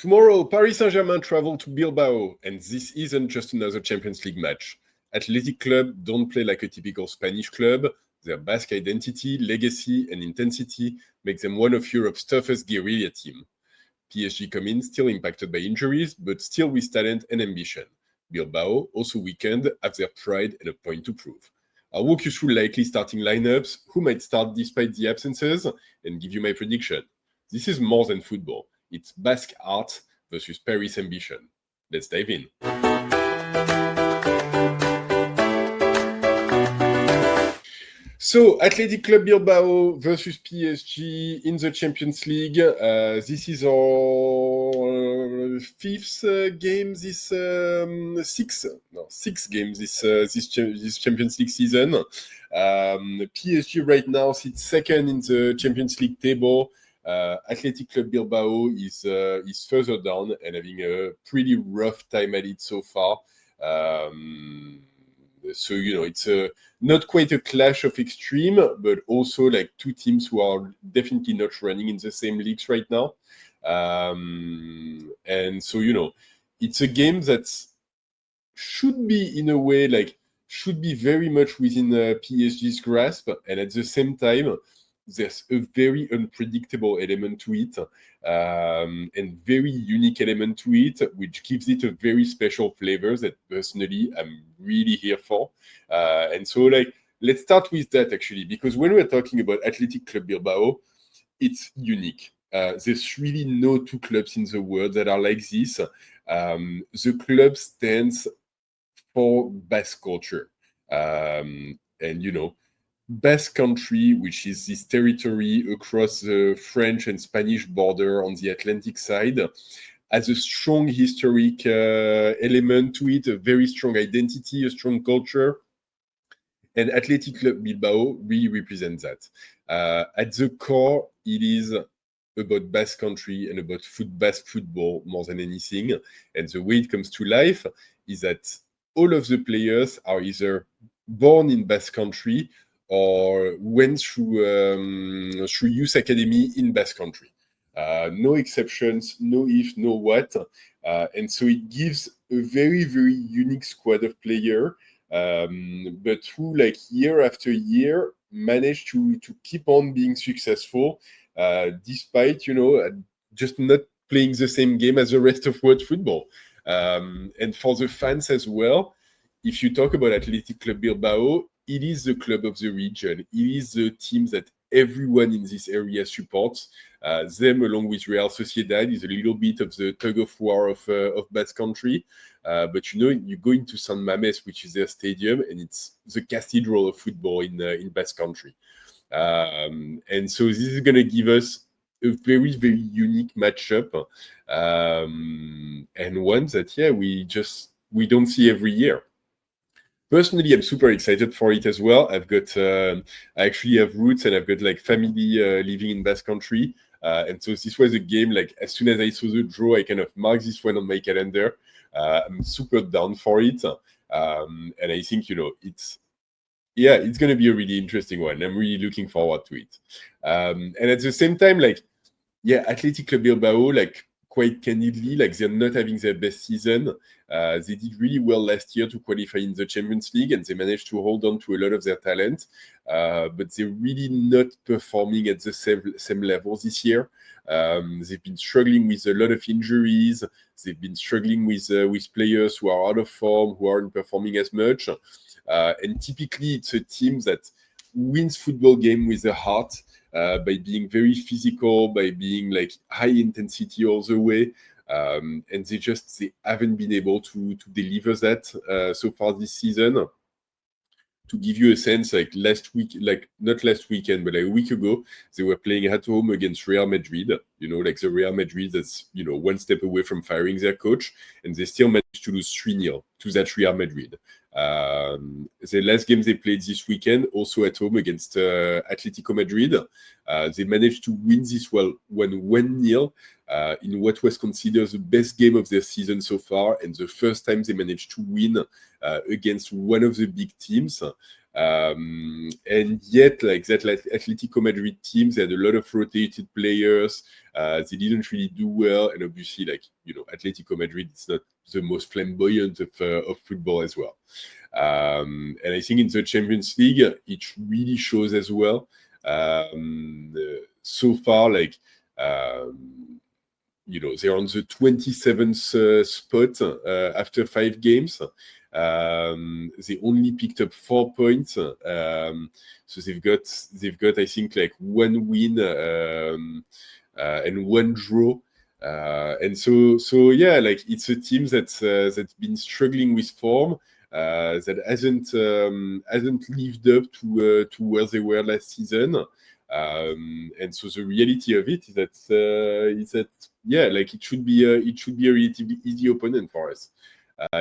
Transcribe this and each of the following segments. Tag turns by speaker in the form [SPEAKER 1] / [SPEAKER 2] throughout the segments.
[SPEAKER 1] Tomorrow, Paris Saint-Germain travel to Bilbao, and this isn't just another Champions League match. Athletic Club don't play like a typical Spanish club. Their Basque identity, legacy, and intensity make them one of Europe's toughest guerrilla team. PSG come in still impacted by injuries, but still with talent and ambition. Bilbao, also weakened, have their pride and a point to prove. I'll walk you through likely starting lineups, who might start despite the absences, and give you my prediction. This is more than football. It's Basque art versus Paris ambition. Let's dive in. So, Athletic Club Bilbao versus PSG in the Champions League. This is our fifth game this sixth game this Champions League season. PSG right now sits second in the Champions League table. Athletic Club Bilbao is further down and having a pretty rough time at it so far. So, it's not quite a clash of extreme, but also like two teams who are definitely not running in the same leagues right now. And so, it's a game that should be, in a way, should be very much within PSG's grasp. And at the same time, there's a very unpredictable element to it, and very unique element to it, which gives it a very special flavor that personally I'm really here for. And so, let's start with that actually, because when we're talking about Athletic Club Bilbao, it's unique. There's really no two clubs in the world that are like this. The club stands for Basque culture. And, Basque country, which is this territory across the French and Spanish border on the Atlantic side, has a strong historic element to it, a very strong identity, a strong culture. And Athletic Club Bilbao really represents that. At the core, it is about Basque country and about Basque football more than anything. And the way it comes to life is that all of the players are either born in Basque country or went through youth academy in Basque country. No exceptions, no if, no what. And so it gives a very, very unique squad of players, but who, year after year, manage to keep on being successful, despite, just not playing the same game as the rest of world football. And for the fans as well, if you talk about Athletic Club Bilbao, it is the club of the region. It is the team that everyone in this area supports. Them, along with Real Sociedad, is a little bit of the tug of war of Basque country. But you go into San Mamés, which is their stadium, and it's the cathedral of football in Basque country. And so this is going to give us a very, very unique matchup, and one that we don't see every year. Personally, I'm super excited for it as well. I actually have roots and I've got family living in Basque country. And so this was a game, as soon as I saw the draw, I kind of marked this one on my calendar. I'm super down for it. And I think, it's going to be a really interesting one. I'm really looking forward to it. And at the same time, Athletic Club Bilbao, quite candidly, they're not having their best season. They did really well last year to qualify in the Champions League, and they managed to hold on to a lot of their talent. But they're really not performing at the same level this year. They've been struggling with a lot of injuries. They've been struggling with players who are out of form, who aren't performing as much. And typically, it's a team that wins football game with the heart, by being very physical, by being high intensity all the way. And they haven't been able to deliver that so far this season. To give you a sense, last week, not last weekend, but a week ago, they were playing at home against Real Madrid, the Real Madrid that's, one step away from firing their coach, and they still managed to lose 3-0 to that Real Madrid. The last game they played this weekend, also at home against Atletico Madrid, they managed to win this 1-0 in what was considered the best game of their season so far, and the first time they managed to win against one of the big teams. And yet, like that Atletico Madrid teams, they had a lot of rotated players. They didn't really do well, and obviously, like Atletico Madrid, it's not the most flamboyant of football as well. And I think in the Champions League, it really shows as well. So far, like they're on the 27th spot after 5 games. They only picked up 4 points. So they've got I think like 1 win and 1 draw. And so yeah, like it's a team that's been struggling with form. That hasn't lived up to where they were last season. And so the reality of it is that yeah, like it should be a relatively easy opponent for us.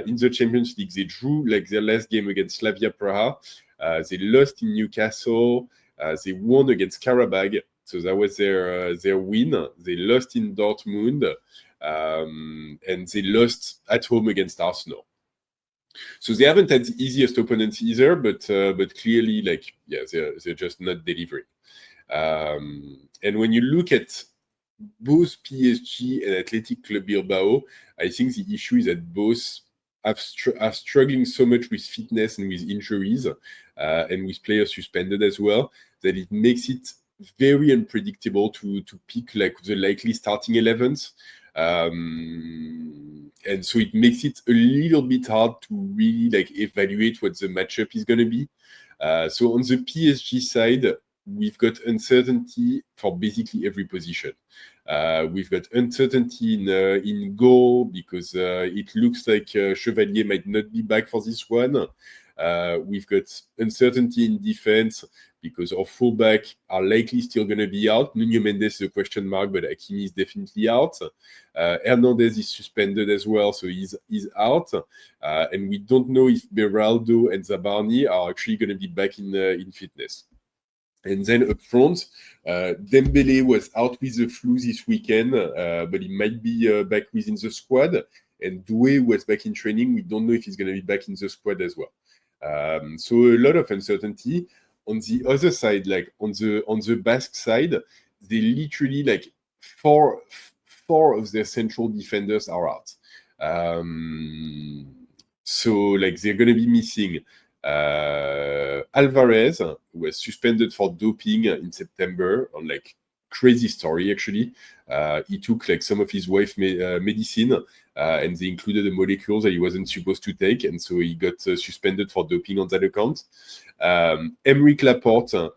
[SPEAKER 1] In the Champions League, they drew like their last game against Slavia Praha. They lost in Newcastle. They won against Karabakh. So that was their win. They lost in Dortmund, and they lost at home against Arsenal. So they haven't had the easiest opponents either, but clearly, like yeah, they're just not delivering. And when you look at both PSG and Athletic Club Bilbao, I think the issue is that both are struggling so much with fitness and with injuries, and with players suspended as well, that it makes it very unpredictable to pick like the likely starting 11s. And so it makes it a little bit hard to really like evaluate what the matchup is going to be. So on the PSG side, we've got uncertainty for basically every position. We've got uncertainty in goal because it looks like Chevalier might not be back for this one. We've got uncertainty in defense because our fullback are likely still going to be out. Nuno Mendes is a question mark, but Hakimi is definitely out. Hernandez is suspended as well, so he's out. And we don't know if Beraldo and Zabarni are actually going to be back in fitness. And then up front, Dembele was out with the flu this weekend, but he might be back within the squad. And Doué was back in training. We don't know if he's going to be back in the squad as well. So a lot of uncertainty. On the other side, like on the Basque side, they literally like four of their central defenders are out. So like they're going to be missing Alvarez, who was suspended for doping in September, on like crazy story actually. He took like some of his wife's medicine, and they included a molecule that he wasn't supposed to take, and so he got suspended for doping on that account. Emeric Laporte,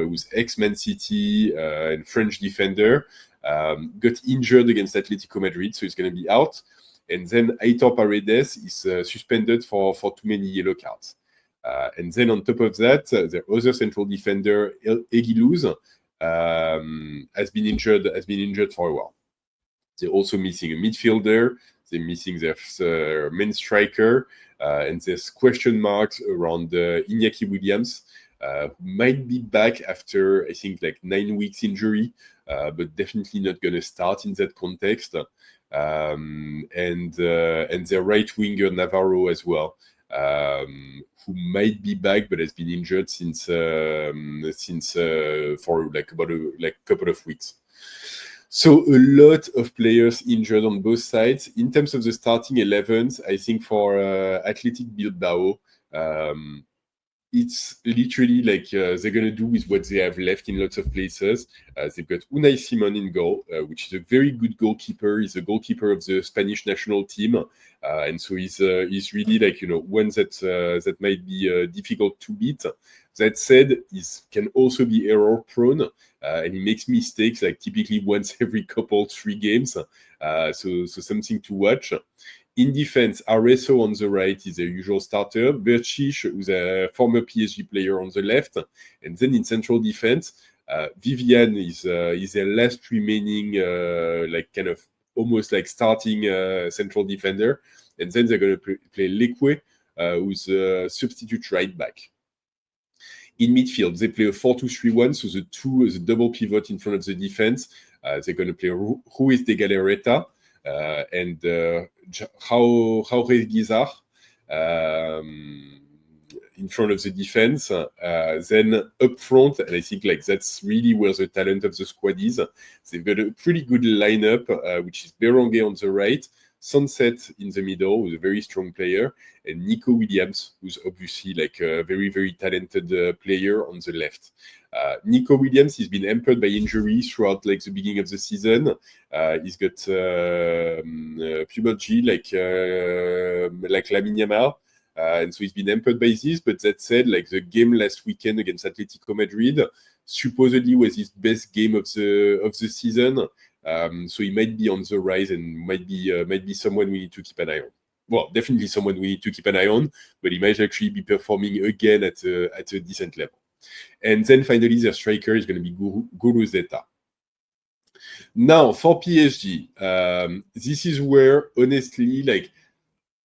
[SPEAKER 1] who's ex-Man City and French defender, got injured against Atletico Madrid, so he's going to be out. And then Aitor Paredes is suspended for too many yellow cards. And then on top of that, the other central defender, Eguiluz, has been injured for a while. They're also missing a midfielder. They're missing their main striker, and there's question marks around Iñaki Williams, who might be back after I think like 9 weeks injury, but definitely not going to start in that context. And their right winger Navarro as well, who might be back but has been injured since for like about a couple of weeks. So a lot of players injured on both sides. In terms of the starting 11s, I think for Athletic Bilbao, it's literally like they're going to do with what they have left in lots of places. They've got Unai Simon in goal, which is a very good goalkeeper. He's a goalkeeper of the Spanish national team. And so he's really like, one that might be difficult to beat. That said, he can also be error prone, and he makes mistakes like typically once every 3 games. So something to watch. In defense, Arezzo on the right is a usual starter. Berchiche, who's a former PSG player, on the left. And then in central defense, Vivian is their last remaining, like kind of almost like starting central defender. And then they're going to play Leque, who's a substitute right back. In midfield, they play a 4-2-3-1, so the double pivot in front of the defense. They're going to play Ruiz de Galarreta and Jorge Guizar. in front of the defense. Then up front, and I think like that's really where the talent of the squad is. They've got a pretty good lineup, which is Berenguer on the right, Sunset in the middle, who's a very strong player, and Nico Williams, who's obviously like a very, very talented player on the left. Nico Williams, he's been hampered by injury throughout like the beginning of the season. He's got puberty like Lamine Yamal. And so he's been hampered by this, but that said, like the game last weekend against Atletico Madrid supposedly was his best game of the season. So he might be on the rise and might be someone we need to keep an eye on. Well, definitely someone we need to keep an eye on, but he might actually be performing again at a decent level. And then finally, their striker is going to be Guruzeta. Now, for PSG, this is where, honestly, like,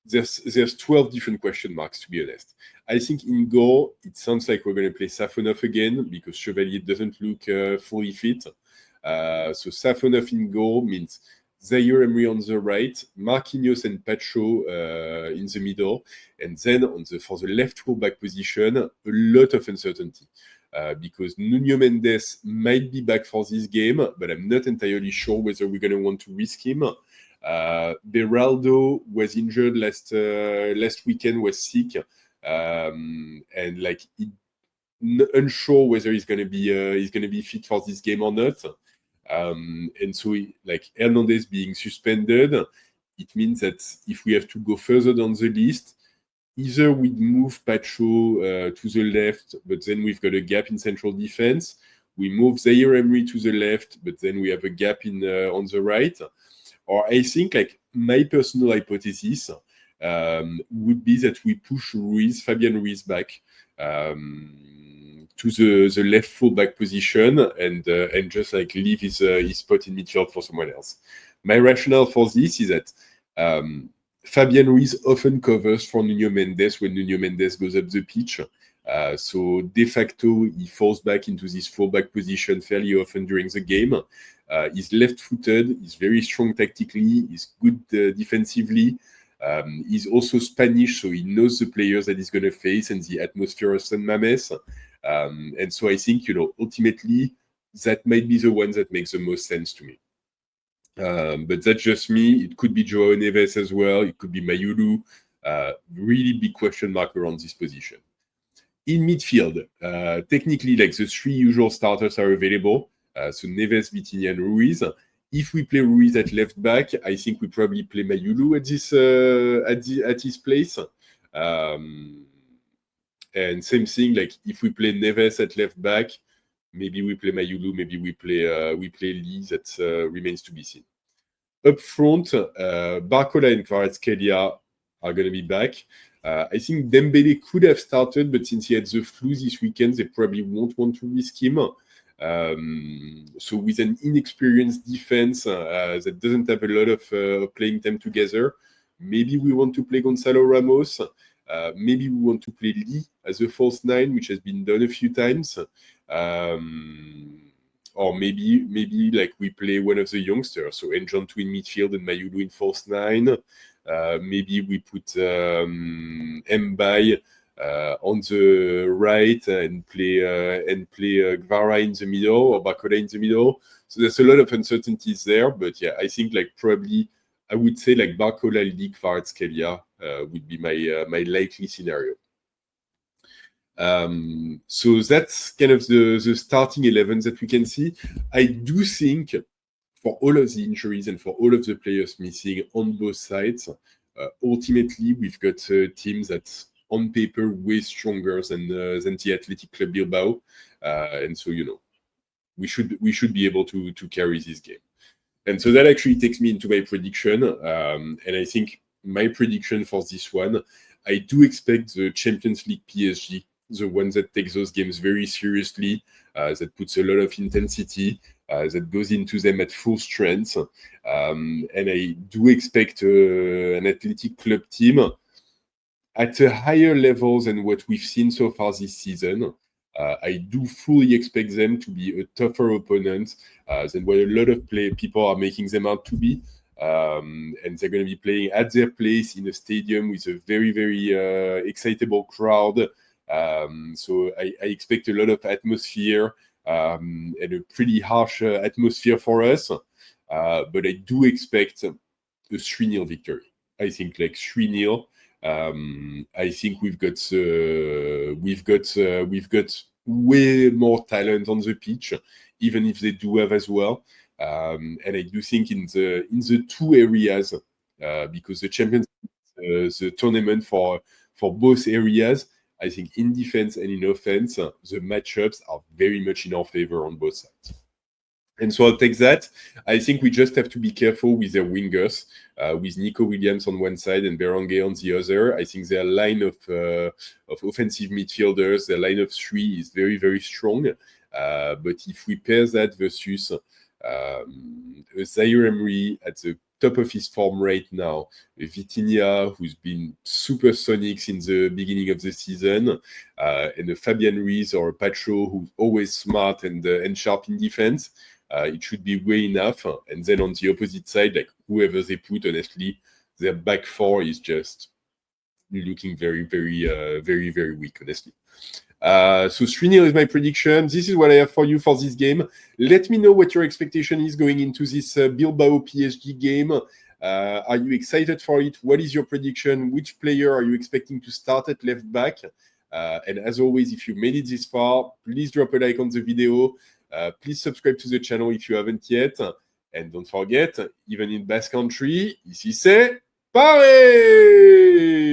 [SPEAKER 1] there's 12 different question marks, to be honest. I think in goal, it sounds like we're going to play Safonov again because Chevalier doesn't look fully fit. So Safonov in goal means Zaire Emery on the right, Marquinhos and Pacho in the middle, and then for the left full-back position, a lot of uncertainty. Because Nuno Mendes might be back for this game, but I'm not entirely sure whether we're going to want to risk him. Beraldo was injured last weekend, was sick, and like unsure whether he's going to be fit for this game or not. And so, like Hernandez being suspended, it means that if we have to go further down the list, either we move Pacho to the left, but then we've got a gap in central defense. We move Zaire Emery to the left, but then we have a gap on the right. Or I think, like, my personal hypothesis would be that we push Fabian Ruiz back to the left full-back position and just like leave his spot in midfield for someone else. My rationale for this is that Fabian Ruiz often covers for Nuno Mendes when Nuno Mendes goes up the pitch. So de facto, he falls back into this full-back position fairly often during the game. He's left-footed, he's very strong tactically, he's good defensively. He's also Spanish, so he knows the players that he's going to face and the atmosphere of San Mamés. And so I think, ultimately, that might be the one that makes the most sense to me. But that's just me. It could be Joao Neves as well. It could be Mayulu. Really big question mark around this position. In midfield, technically, like the three usual starters are available. So Neves, Vitinha, and Ruiz. If we play Ruiz at left back, I think we probably play Mayulu at his place. And same thing, like if we play Neves at left back, maybe we play Mayulu, maybe we play Lee. That remains to be seen. Up front, Barcola and Kvaratskhelia are going to be back. I think Dembele could have started, but since he had the flu this weekend, they probably won't want to risk him. So with an inexperienced defense that doesn't have a lot of playing time together, maybe we want to play Gonzalo Ramos. Maybe we want to play Lee as a false nine, which has been done a few times. Or maybe like we play one of the youngsters, so Njonto in midfield and Mayulu in false nine. Maybe we put Mbaye on the right and play Gvara in the middle or Barcola in the middle. So there's a lot of uncertainties there, but yeah, I think like probably I would say like Barcola, Lee, Kvaratskhelia would be my likely scenario. So that's kind of the starting 11 that we can see. I do think for all of the injuries and for all of the players missing on both sides, ultimately we've got teams that on paper way stronger than the Athletic Club Bilbao, and so we should be able to carry this game. And so that actually takes me into my prediction, and I think my prediction for this one, I do expect the Champions League PSG, the one that takes those games very seriously, that puts a lot of intensity, that goes into them at full strength. And I do expect an Athletic Club team at a higher level than what we've seen so far this season. I do fully expect them to be a tougher opponent than what a lot of people are making them out to be. And they're going to be playing at their place in a stadium with a very, very excitable crowd, So I expect a lot of atmosphere and a pretty harsh atmosphere for us. But I do expect a 3-0 victory. I think like 3-0. I think we've got way more talent on the pitch, even if they do have as well. And I do think in the two areas, because the Champions the tournament for both areas, I think in defense and in offense, the matchups are very much in our favor on both sides. And so I'll take that. I think we just have to be careful with their wingers, with Nico Williams on one side and Berenguer on the other. I think their line of offensive midfielders, their line of three is very, very strong. But if we pair that versus Zaire Emery at the top of his form right now, Vitinha, who's been supersonic since the beginning of the season, and a Fabian Ruiz or a Pacho, who's always smart and sharp in defense, it should be way enough. And then on the opposite side, like whoever they put, honestly, their back four is just looking very, very weak, honestly. So 3-0 is my prediction. This is what I have for you for this game. Let me know what your expectation is going into this Bilbao PSG game. Are you excited for it? What is your prediction? Which player are you expecting to start at left back? And as always, if you made it this far, please drop a like on the video. Please subscribe to the channel if you haven't yet. And don't forget, even in Basque country, ici c'est Paris!